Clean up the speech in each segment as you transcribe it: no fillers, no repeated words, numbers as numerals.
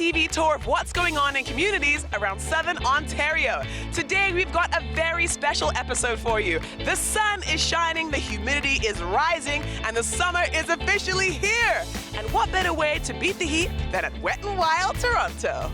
TV tour of what's going on in communities around Southern Ontario. Today we've got a very special episode for you. The sun is shining, the humidity is rising, and the summer is officially here. And what better way to beat the heat than at Wet n Wild Toronto?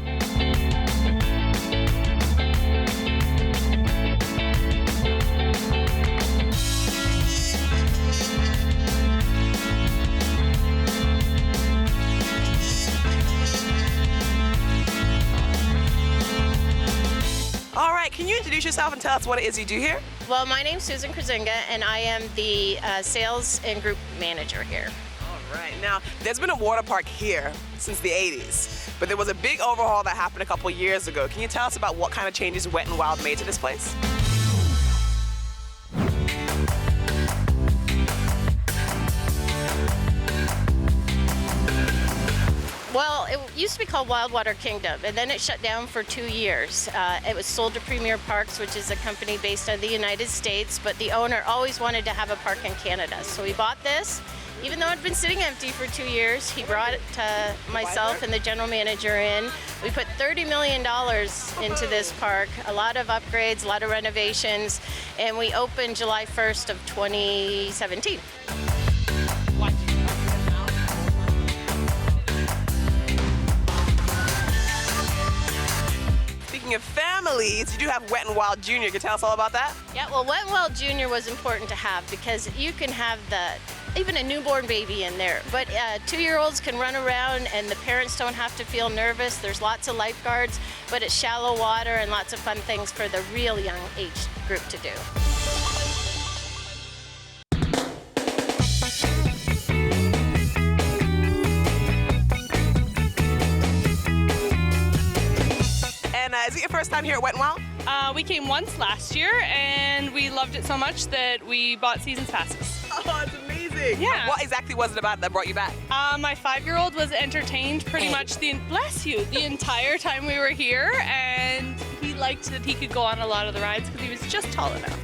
All right, can you introduce yourself and tell us what it is you do here? Well, my name's Susan Krasinga, and I am the sales and group manager here. All right, now there's been a water park here since the 80s, but there was a big overhaul that happened a couple years ago. Can you tell us about what kind of changes Wet n Wild made to this place? Well, it used to be called Wildwater Kingdom, and then it shut down for 2 years. It was sold to Premier Parks, which is a company based out of the United States, but the owner always wanted to have a park in Canada. So we bought this. Even though it had been sitting empty for 2 years, he brought myself and the general manager in. We put $30 million into this park, a lot of upgrades, a lot of renovations, and we opened July 1st of 2017. Of families, you do have Wet n Wild Junior. Can you tell us all about that? Yeah, well, Wet n Wild Junior was important to have because you can have even a newborn baby in there, but 2-year-olds can run around and the parents don't have to feel nervous. There's lots of lifeguards, but it's shallow water and lots of fun things for the real young age group to do. Is it your first time here at Wet n Wild? We came once last year and we loved it so much that we bought seasons passes. Oh, it's amazing. Yeah. What exactly was it about it that brought you back? My 5-year-old was entertained pretty much the entire time we were here, and he liked that he could go on a lot of the rides because he was just tall enough.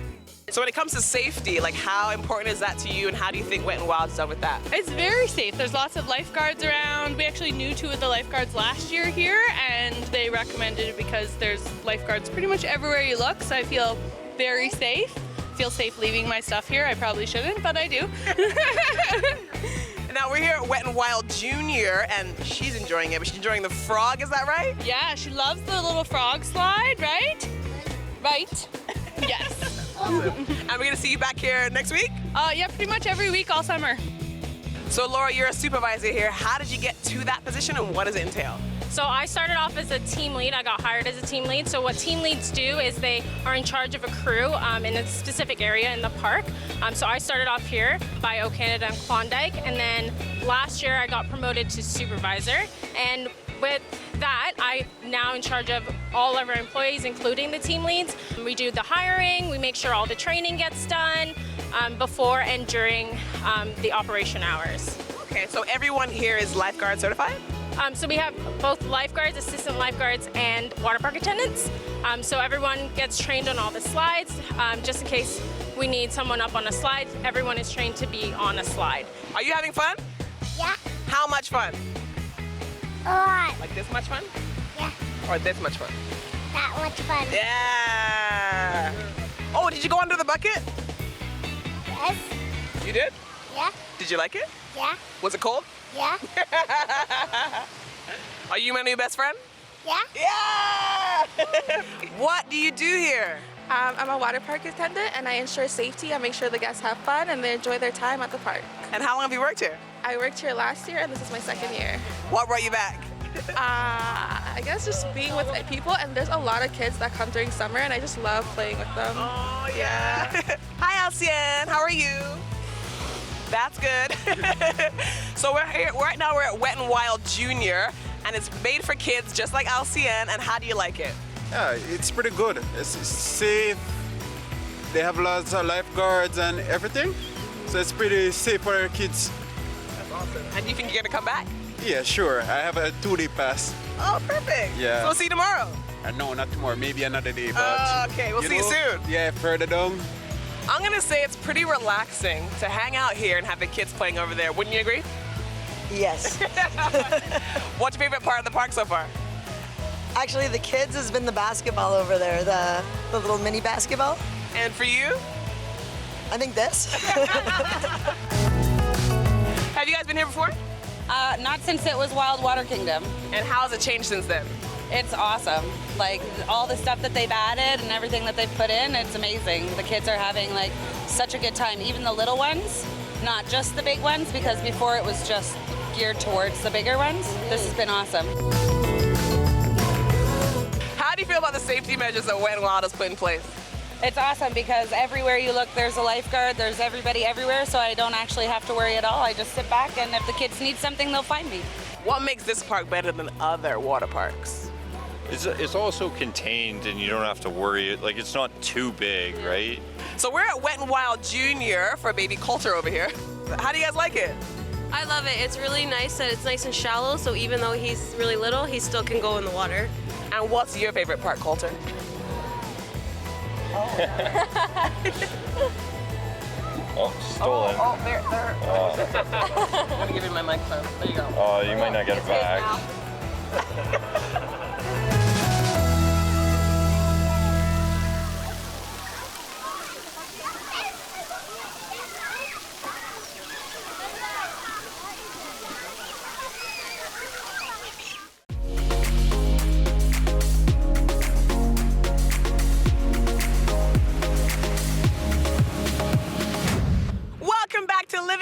So when it comes to safety, like how important is that to you, and how do you think Wet n Wild's done with that? It's very safe. There's lots of lifeguards around. We actually knew 2 of the lifeguards last year here, and they recommended it because there's lifeguards pretty much everywhere you look, so I feel very safe. Feel safe leaving my stuff here. I probably shouldn't, but I do. Now we're here at Wet n Wild Junior, and she's enjoying it, but she's enjoying the frog, is that right? Yeah, she loves the little frog slide, right? Right. Yes. Awesome. And we're gonna see you back here next week? Yeah, pretty much every week all summer. So Laura, you're a supervisor here. How did you get to that position, and what does it entail? So I started off as a team lead. I got hired as a team lead. So what team leads do is they are in charge of a crew in a specific area in the park. So I started off here by O Canada and Klondike, and then last year I got promoted to supervisor. And with that, I'm now in charge of all of our employees, including the team leads. We do the hiring, we make sure all the training gets done before and during the operation hours. Okay, so everyone here is lifeguard certified? So we have both lifeguards, assistant lifeguards, and water park attendants. So everyone gets trained on all the slides. Just in case we need someone up on a slide, everyone is trained to be on a slide. Are you having fun? Yeah, How much fun? a lot. Like this much fun? Yeah, Or this much fun? that much fun. Yeah! Oh, did you go under the bucket? Yes, You did? yeah, Did you like it? yeah, Was it cold? yeah, Are you my new best friend? yeah. Yeah! What do you do here? I'm a water park attendant, and I ensure safety. I make sure the guests have fun and they enjoy their time at the park. And how long have you worked here? I worked here last year, and this is my 2nd year. What brought you back? I guess just being with people, and there's a lot of kids that come during summer, and I just love playing with them. Oh, yeah. Hi, Alcienne. How are you? That's good. So we're here, right now we're at Wet n Wild Junior, and it's made for kids just like Alcienne. And how do you like it? Yeah, it's pretty good. It's safe. They have lots of lifeguards and everything. So it's pretty safe for our kids. That's awesome. And do you think you're gonna come back? Yeah, sure. I have a 2-day pass. Oh, perfect. Yeah. So we'll see you tomorrow. No, not tomorrow. Maybe another day. But Okay, we'll see you soon. Yeah, further down. I'm gonna say it's pretty relaxing to hang out here and have the kids playing over there. Wouldn't you agree? Yes. What's your favorite part of the park so far? Actually, the kids has been the basketball over there, the little mini basketball. And for you? I think this. Have you guys been here before? Not since it was Wild Water Kingdom. And how has it changed since then? It's awesome. Like all the stuff that they've added and everything that they've put in, it's amazing. The kids are having like such a good time. Even the little ones, not just the big ones, because before it was just geared towards the bigger ones. This has been awesome. How do you feel about the safety measures that Wet n Wild has put in place? It's awesome because everywhere you look, there's a lifeguard, there's everybody everywhere, so I don't actually have to worry at all. I just sit back, and if the kids need something, they'll find me. What makes this park better than other water parks? It's also contained, and you don't have to worry. Like, it's not too big, right? So we're at Wet n Wild Junior for baby Coulter over here. How do you guys like it? I love it. It's really nice that it's nice and shallow, so even though he's really little, he still can go in the water. And what's your favorite part, Coulter? Oh, stolen. There. Let me give you my microphone. There you go. Oh, you might not get it back.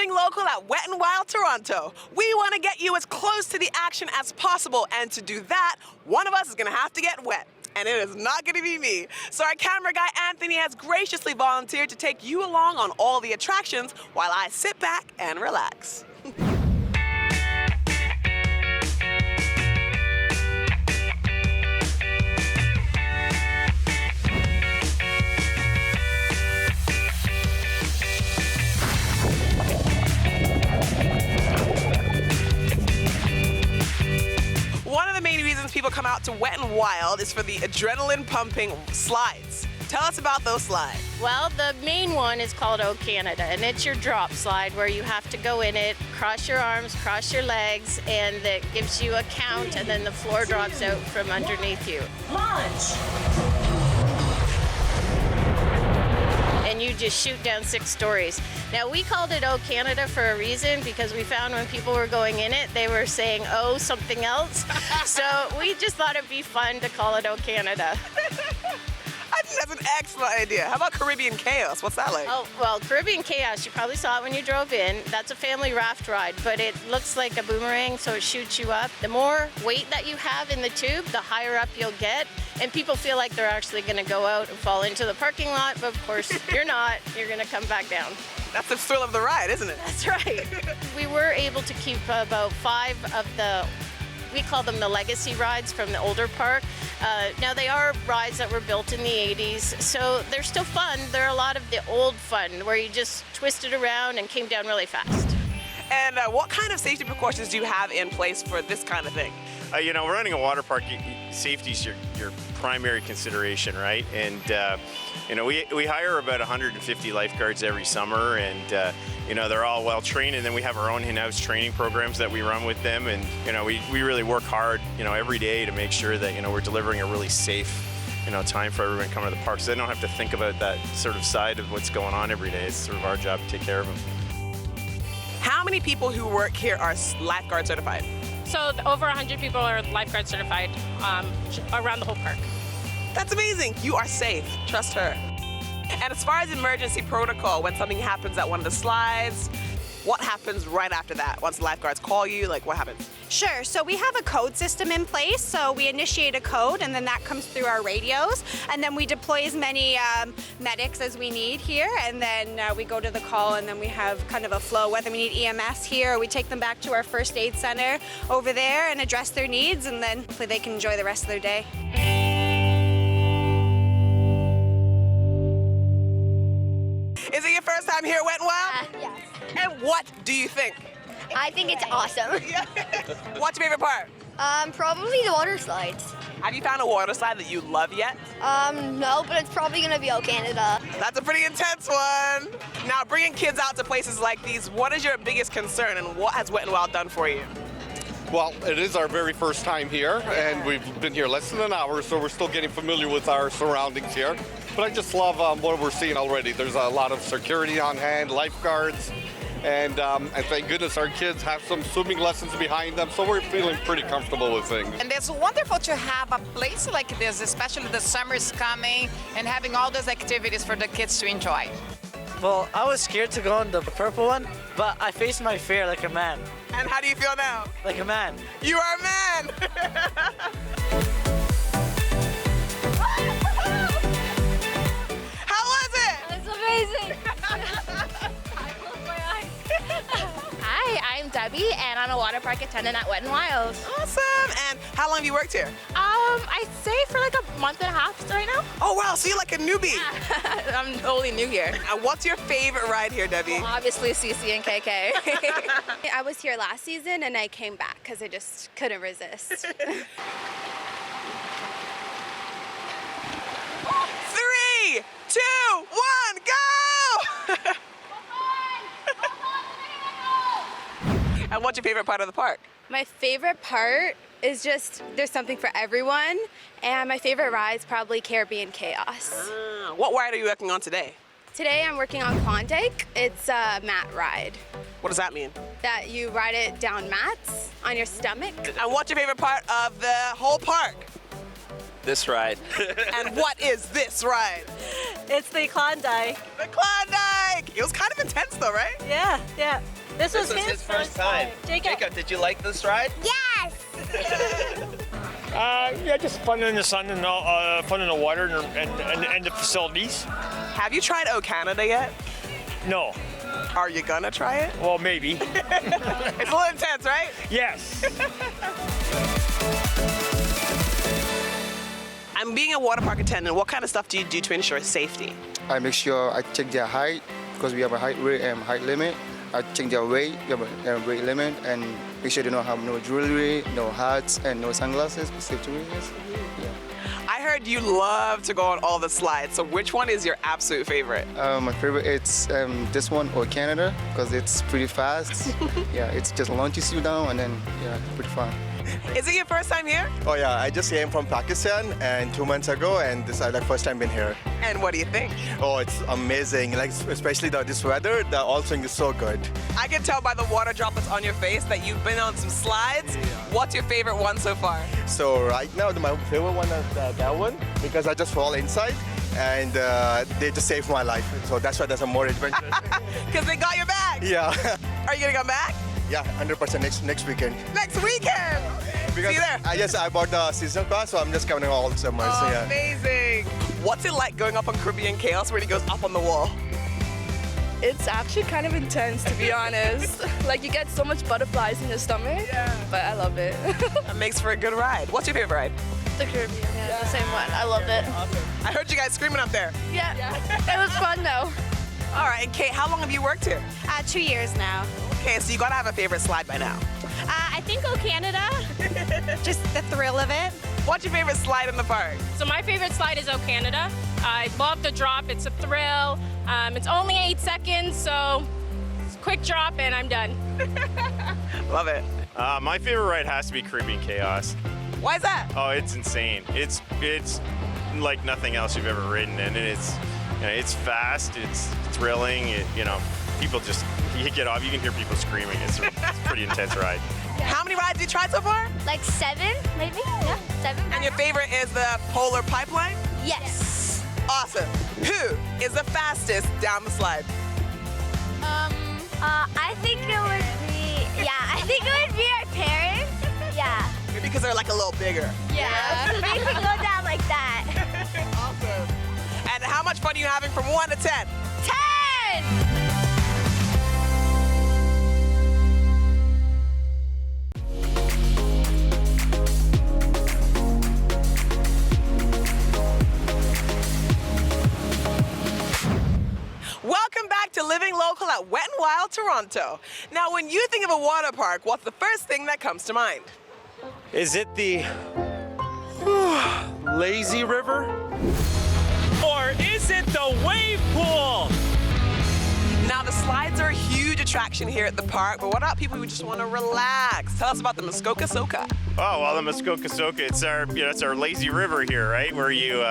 Local at Wet n Wild Toronto. We want to get you as close to the action as possible, and to do that, one of us is going to have to get wet. And it is not going to be me. So our camera guy Anthony has graciously volunteered to take you along on all the attractions while I sit back and relax. People come out to Wet n Wild is for the adrenaline pumping slides. Tell us about those slides. Well, the main one is called O Canada, and it's your drop slide where you have to go in it, cross your arms, cross your legs, and it gives you a count, and then the floor drops out from underneath you. Launch! And you just shoot down 6 stories. Now, we called it O Canada for a reason, because we found when people were going in it, they were saying, oh, something else. So we just thought it'd be fun to call it O Canada. I think that's an excellent idea. How about Caribbean Chaos? What's that like? Oh, well, Caribbean Chaos, you probably saw it when you drove in. That's a family raft ride, but it looks like a boomerang, so it shoots you up. The more weight that you have in the tube, the higher up you'll get. And people feel like they're actually going to go out and fall into the parking lot, but of course you're not. You're going to come back down. That's the thrill of the ride, isn't it? That's right. We were able to keep about 5 of the, we call them the legacy rides from the older park. Now they are rides that were built in the 80s, so they're still fun. They're a lot of the old fun where you just twisted around and came down really fast. And what kind of safety precautions do you have in place for this kind of thing? You know, running a water park, safety is your primary consideration, right? And you know, we hire about 150 lifeguards every summer, and you know, they're all well trained. And then we have our own in-house training programs that we run with them, and you know, we really work hard, you know, every day to make sure that, you know, we're delivering a really safe, you know, time for everyone coming to the park, so they don't have to think about that sort of side of what's going on every day. It's sort of our job to take care of them. How many people who work here are lifeguard certified? So over 100 people are lifeguard certified around the whole park. That's amazing. You are safe. Trust her. And as far as emergency protocol, when something happens at one of the slides, what happens right after that? Once the lifeguards call you, like what happens? Sure, so we have a code system in place, so we initiate a code and then that comes through our radios, and then we deploy as many medics as we need here, and then we go to the call, and then we have kind of a flow, whether we need EMS here or we take them back to our first aid center over there and address their needs, and then hopefully they can enjoy the rest of their day. Is it your first time here at Wet n Wild? Yes. And what do you think? I think it's awesome. What's your favorite part? Probably the water slides. Have you found a water slide that you love yet? No, but it's probably gonna be O Canada. That's a pretty intense one. Now, bringing kids out to places like these, what is your biggest concern and what has Wet n Wild done for you? Well, it is our very first time here, and we've been here less than an hour, so we're still getting familiar with our surroundings here. But I just love what we're seeing already. There's a lot of security on hand, lifeguards, and thank goodness our kids have some swimming lessons behind them, so we're feeling pretty comfortable with things. And it's wonderful to have a place like this, especially the summer's coming, and having all those activities for the kids to enjoy. Well, I was scared to go on the purple one, but I faced my fear like a man. And how do you feel now? Like a man. You are a man! How was it? It's amazing. Hi, I'm Debbie, and I'm a water park attendant at Wet n Wild. Awesome! And how long have you worked here? I'd say for like a month and a half right now. Oh wow, so you're like a newbie. I'm totally new here. And what's your favorite ride here, Debbie? Well, obviously CC and KK. I was here last season and I came back because I just couldn't resist. 3, 2, 1, go! And what's your favorite part of the park? My favorite part is just there's something for everyone, and my favorite ride is probably Caribbean Chaos. What ride are you working on today? Today I'm working on Klondike. It's a mat ride. What does that mean? That you ride it down mats on your stomach. And what's your favorite part of the whole park? This ride. And what is this ride? It's the Klondike. The Klondike! It was kind of intense though, right? Yeah, yeah. This was his first time. Jacob, did you like this ride? Yes! Yeah, just fun in the sun and fun in the water and the facilities. Have you tried O Canada yet? No. Are you gonna try it? Well, maybe. It's a little intense, right? Yes. I'm being a water park attendant. What kind of stuff do you do to ensure safety? I make sure I check their height because we have a height limit. I check their weight, we have a weight limit, and make sure they don't have no jewelry, no hats, and no sunglasses for safety reasons. Yeah. I heard you love to go on all the slides, so which one is your absolute favorite? My favorite is this one, O Canada, because it's pretty fast. Yeah, it's just launches you down, and then, yeah, pretty fun. Is it your first time here? Oh yeah, I just came from Pakistan and 2 months ago, and this is like first time been here. And what do you think? Oh, it's amazing. Like especially this weather, the all swing is so good. I can tell by the water droplets on your face that you've been on some slides. Yeah. What's your favorite one so far? So right now, my favorite one is that one because I just fall inside. And they just saved my life. So that's why there's a more adventure. Because they got your bag? Yeah. Are you going to come back? Yeah, 100% next weekend. Next weekend? Because see you there. I bought the seasonal pass, so I'm just coming all summer. Oh, so, yeah. Amazing. What's it like going up on Caribbean Chaos when he goes up on the wall? It's actually kind of intense, to be honest. Like, you get so much butterflies in your stomach, but I love it. That makes for a good ride. What's your favorite ride? The Caribbean, yeah, the same one. I loved it. Awesome. I heard you guys screaming up there. Yeah. It was fun, though. All right, and Kate, how long have you worked here? 2 years now. Okay, so you gotta have a favorite slide by now. I think O Canada. Just the thrill of it. What's your favorite slide in the park? So my favorite slide is O Canada. I love the drop. It's a thrill. It's only 8 seconds, so it's a quick drop and I'm done. Love it. My favorite ride has to be Caribbean Chaos. Why is that? Oh, it's insane. It's like nothing else you've ever ridden, and it's fast. It's thrilling. People just you get off. You can hear people screaming. It's a pretty intense ride. How many rides have you tried so far? Like 7, maybe? Yeah, 7. And your favorite is the Polar Pipeline? Yes. Awesome. Who is the fastest down the slide? I think it would be, I think it would be our parents. Yeah. Maybe because they're like a little bigger. Yeah. So they can go down like that. Awesome. And how much fun are you having from 1 to 10? 10! Welcome back to Living Local at Wet n Wild Toronto. Now, when you think of a water park, what's the first thing that comes to mind? Is it the Lazy river? Or is it the wave pool? Now, the slides are a huge attraction here at the park, but what about people who just want to relax? Tell us about the Muskoka Soka. Oh, well, the Muskoka Soka, it's our lazy river here, right? Where you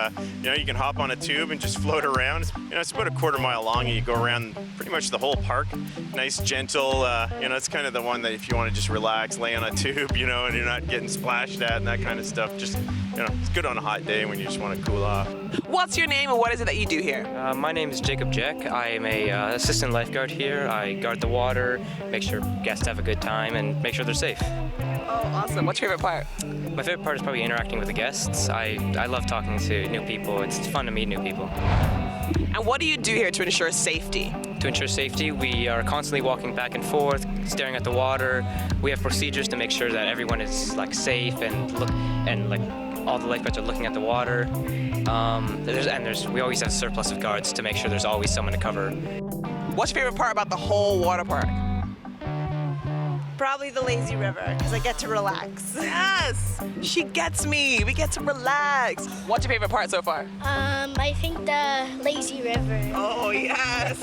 can hop on a tube and just float around. It's about a quarter mile long, and you go around pretty much the whole park. Nice, gentle, it's kind of the one that if you want to just relax, lay on a tube, and you're not getting splashed at and that kind of stuff. Just, it's good on a hot day when you just want to cool off. What's your name and what is it that you do here? My name is Jacob Jack. I am a assistant lifeguard here. I guard the water, make sure guests have a good time, and make sure they're safe. Oh, awesome. What's your favorite part? My favorite part is probably interacting with the guests. I love talking to new people. It's fun to meet new people. And what do you do here to ensure safety? To ensure safety, we are constantly walking back and forth, staring at the water. We have procedures to make sure that everyone is safe and all the lifeguards are looking at the water. We always have a surplus of guards to make sure there's always someone to cover. What's your favorite part about the whole water park? Probably the lazy river, because I get to relax. Yes! She gets me. We get to relax. What's your favorite part so far? I think the lazy river. Oh, yes!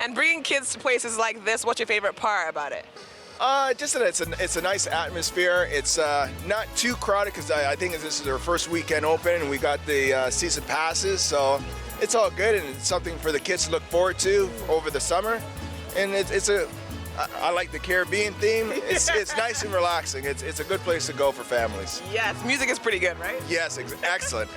And bringing kids to places like this, what's your favorite part about it? Just that it's a nice atmosphere. It's not too crowded because I think this is our first weekend open and we got the season passes, so it's all good and it's something for the kids to look forward to over the summer. And I like the Caribbean theme. It's nice and relaxing. It's a good place to go for families. Yes, music is pretty good, right? Yes, excellent.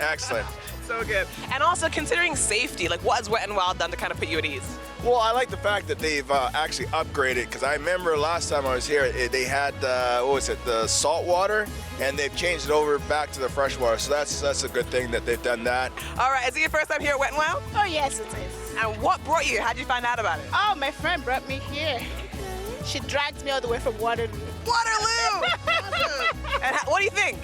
So good. And also considering safety, what has Wet n Wild done to kind of put you at ease? Well, I like the fact that they've actually upgraded, because I remember last time I was here, they had, the salt water, and they've changed it over back to the fresh water. So that's a good thing that they've done that. All right, is it your first time here at Wet n Wild? Oh, yes, it is. And what brought you here? How'd you find out about it? Oh, my friend brought me here. She dragged me all the way from Waterloo. Waterloo! Awesome. And what do you think?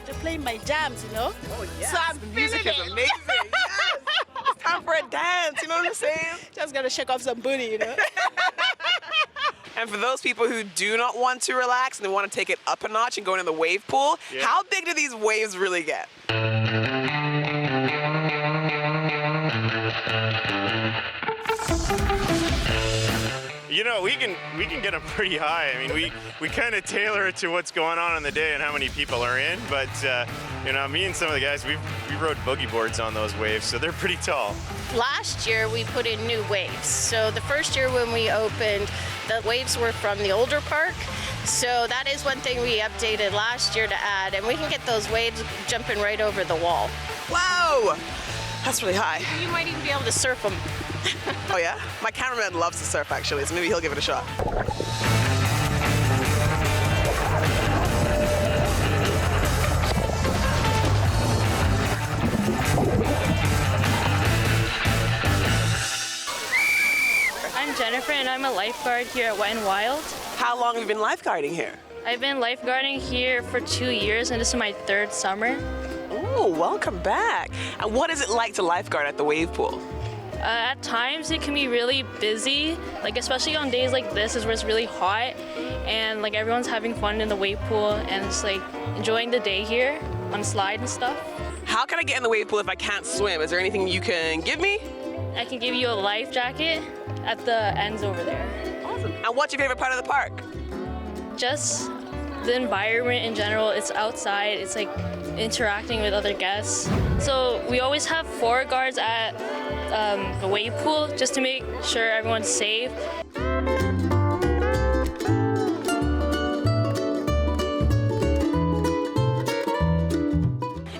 They're playing my jams, Oh, yes. So I'm the music is amazing. Yes. It's time for a dance, you know what I'm saying? Just gotta shake off some booty, And for those people who do not want to relax and they want to take it up a notch and go into the wave pool, how big do these waves really get? We can get them pretty high. I mean, we kind of tailor it to what's going on the day and how many people are in. But me and some of the guys, we rode boogie boards on those waves, so they're pretty tall. Last year we put in new waves. So the first year when we opened, the waves were from the older park. So that is one thing we updated last year to add, and we can get those waves jumping right over the wall. Wow! That's really high. You might even be able to surf them. Oh yeah? My cameraman loves to surf actually, so maybe he'll give it a shot. I'm Jennifer and I'm a lifeguard here at Wet n Wild. How long have you been lifeguarding here? I've been lifeguarding here for 2 years and this is my 3rd summer. Oh, welcome back. And what is it like to lifeguard at the wave pool? At times it can be really busy, especially on days like this is where it's really hot and everyone's having fun in the wave pool and just enjoying the day here on slide and stuff. How can I get in the wave pool if I can't swim? Is there anything you can give me? I can give you a life jacket at the ends over there. Awesome. And what's your favorite part of the park? Just the environment in general. It's outside. It's interacting with other guests. So we always have 4 guards at the wave pool just to make sure everyone's safe.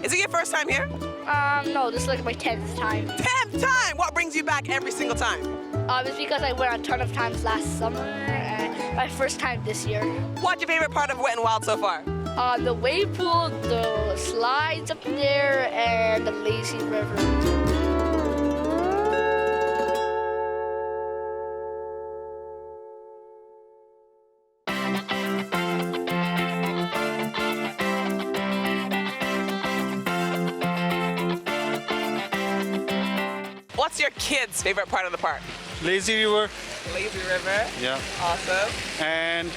Is it your first time here? No, this is my 10th time. 10th time? What brings you back every single time? It's because I went a ton of times last summer and my first time this year. What's your favorite part of Wet n Wild so far? The wave pool, the slides up there, and the lazy river. What's your kids' favorite part of the park? Lazy River. Lazy River. Yeah. Awesome. And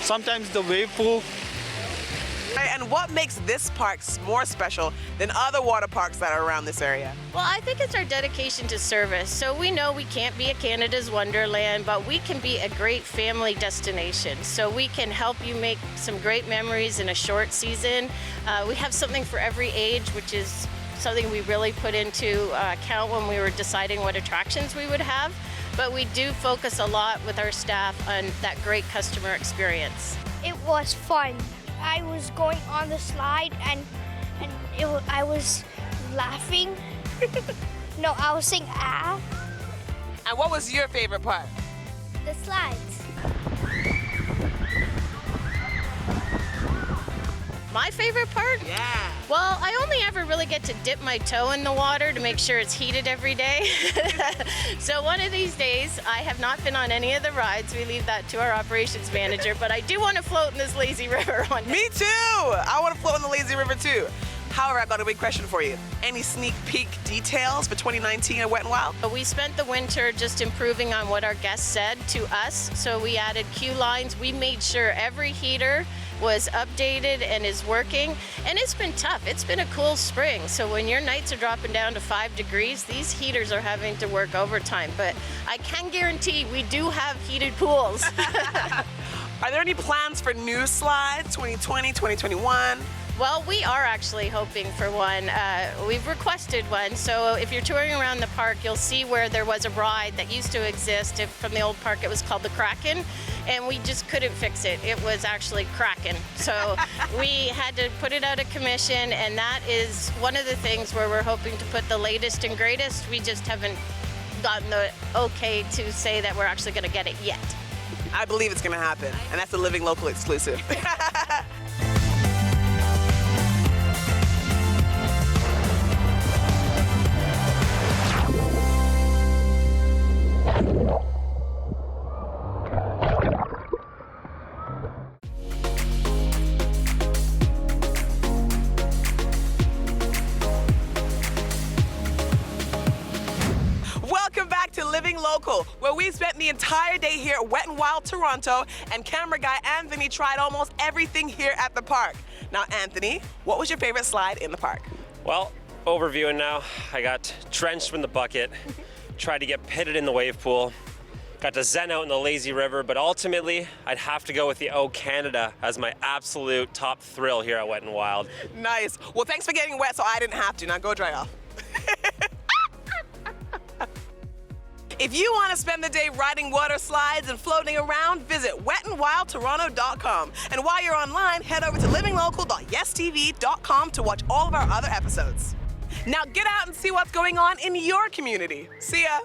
sometimes the wave pool. And what makes this park more special than other water parks that are around this area? Well, I think it's our dedication to service. So we know we can't be a Canada's Wonderland, but we can be a great family destination. So we can help you make some great memories in a short season. We have something for every age, which is something we really put into account when we were deciding what attractions we would have. But we do focus a lot with our staff on that great customer experience. It was fun. I was going on the slide and I was laughing. No, I was saying ah. And what was your favorite part? The slides. My favorite part? Yeah. Well, I only ever really get to dip my toe in the water to make sure it's heated every day. So one of these days, I have not been on any of the rides. We leave that to our operations manager, but I do want to float in this lazy river one day. Me too! I want to float in the lazy river too. However, I've got a big question for you. Any sneak peek details for 2019 at Wet n Wild? We spent the winter just improving on what our guests said to us. So we added queue lines. We made sure every heater was updated and is working. And it's been tough. It's been a cool spring. So when your nights are dropping down to 5 degrees, these heaters are having to work overtime. But I can guarantee we do have heated pools. Are there any plans for new slides, 2020, 2021? Well, we are actually hoping for one. We've requested one, so if you're touring around the park, you'll see where there was a ride that used to exist. From the old park, it was called the Kraken, and we just couldn't fix it. It was actually Kraken. So we had to put it out of commission, and that is one of the things where we're hoping to put the latest and greatest. We just haven't gotten the okay to say that we're actually going to get it yet. I believe it's going to happen, and that's a Living Local exclusive. Welcome back to Living Local, where we spent the entire day here at Wet n Wild Toronto, and camera guy Anthony tried almost everything here at the park. Now, Anthony, what was your favorite slide in the park? Well, overviewing now, I got drenched in the bucket, tried to get pitted in the wave pool, got to zen out in the lazy river, but ultimately, I'd have to go with the O Canada as my absolute top thrill here at Wet n Wild. Nice. Well, thanks for getting wet so I didn't have to. Now go dry off. If you want to spend the day riding water slides and floating around, visit wetandwildtoronto.com. And while you're online, head over to livinglocal.yestv.com to watch all of our other episodes. Now get out and see what's going on in your community. See ya.